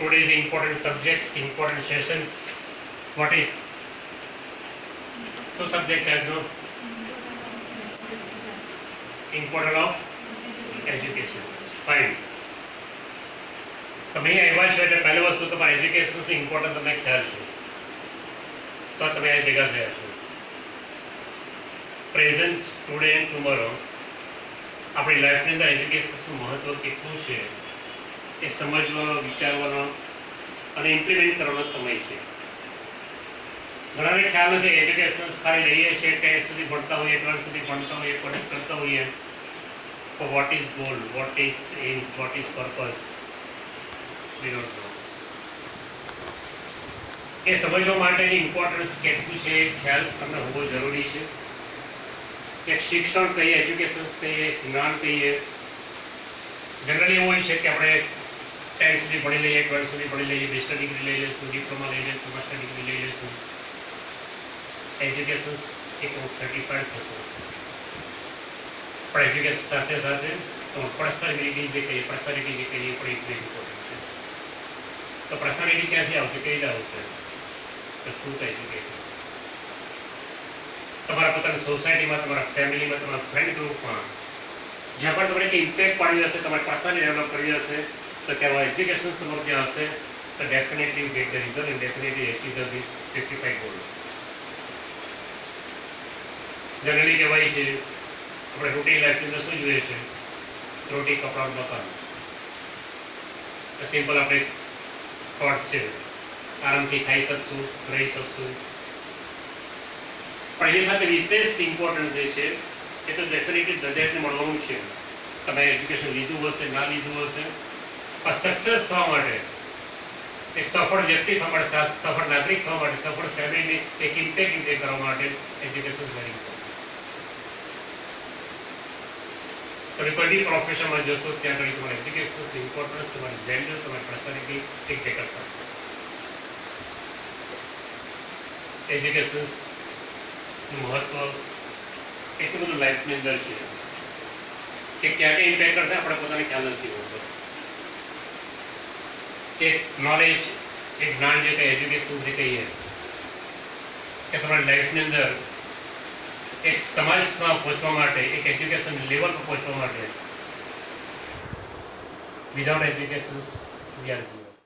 today's important subjects, important sessions. What is? So subject है जो important of education. Fine. તમે આવ્યા છો એટલે પહેલી વસ્તુ તમારે એજ્યુકેશન ઇમ્પોર્ટન્ટ તમને ખ્યાલ છે તો તમે આ ભેગા થયા છો. પ્રેઝન્ટ, ટુડે એન્ડ ટુમોરો આપણી લાઈફની અંદર એજ્યુકેશનનું મહત્ત્વ કેટલું છે એ સમજવાનો, વિચારવાનો અને ઇમ્પ્લિમેન્ટ કરવાનો સમય છે. ઘણાને ખ્યાલ નથી એજ્યુકેશન ખાલી લઈએ છીએ 10 સુધી ભણતા હોઈએ, 12 સુધી ભણતા હોઈએ, કોલેજ કરતા હોઈએ, તો what is goal, what is aims, what is purpose, we don't know. એ સમજવા માટેની ઇમ્પોર્ટન્સ કેટલું છે ખ્યાલ તમને હોવો જરૂરી છે. એક શિક્ષણ કહીએ, એજ્યુકેશન કહીએ, જ્ઞાન કહીએ, જનરલી એવું હોય છે કે આપણે 10 સુધી ભણી લઈએ, 12 સુધી ભણી લઈએ, બેચલર ડિગ્રી લઈ લઈશું, ડિપ્લોમા લઈ લઈશું, માસ્ટર ડિગ્રી લઈ લઈશું, એજ્યુકેશન એક સર્ટિફાઈડ થશે. પણ એજ્યુકેશન સાથે સાથે તો પર્સનાલિટી જે કહીએ, પર્સનાલિટી જે કહીએ પણ એટલી ઇમ્પોર્ટન્ટ છે. તો પર્સનાલિટી ક્યાંથી આવશે, કઈ રીતે આવશે? તો થ્રુ ધ એજ્યુકેશન. તમારા પોતાની સોસાયટીમાં, તમારા ફેમિલીમાં, તમારા ફ્રેન્ડ ગ્રુપમાં જ્યાં પણ તમારે કંઈ ઇમ્પેક્ટ પાડવી હશે, તમારી પર્સનાલિટી ડેવલપ કરવી હશે, તો ત્યાં એજ્યુકેશન તમારું ત્યાં હશે તો definitely you get the result and definitely achieve the this specified goal. Generally કહેવાય છે આપણે રૂટીન લાઈફની અંદર શું જોઈએ છે? રોટી, કપડાં, મકાન. સિમ્પલ આપણે થોટ્સ છે. આરામથી ખાઈ શકશું, રહી શકશું. પણ એની સાથે વિશેષ ઇમ્પોર્ટન્સ જે છે એ તો ડેફિનેટલી દરેકને મળવાનું છે. તમે એજ્યુકેશન લીધું હશે, ના લીધું હશે, પણ સક્સેસ થવા માટે, એક સફળ વ્યક્તિ થવા માટે, સફળ નાગરિક થવા માટે, સફળ ફેમિલીને એક ઇમ્પેક્ટ કરવા માટે એજ્યુકેશન વેરી ઇમ્પોર્ટન્ટ. તમે કોઈ બી પ્રોફેશનમાં જશો ત્યાં આગળ તમારે એજ્યુકેશન ઇમ્પોર્ટન્સ, તમારી વેલ્યુ, તમારી પર્સનાલિટી એક ટેકઅપ કરશે. એજ્યુકેશન મહત્વ એટલું બધું લાઈફની અંદર છે કે ક્યાં ઇમ્પેક્ટ કરશે આપણે પોતાને ખ્યાલ નથી હોતો. એક નોલેજ, એક જ્ઞાન જે કંઈ એજ્યુકેશન જે કહીએ કે તમારી લાઈફની અંદર એક સમાજમાં પહોંચવા માટે, એક એજ્યુકેશન લેવલ પર પહોંચવા માટે, without education we are zero.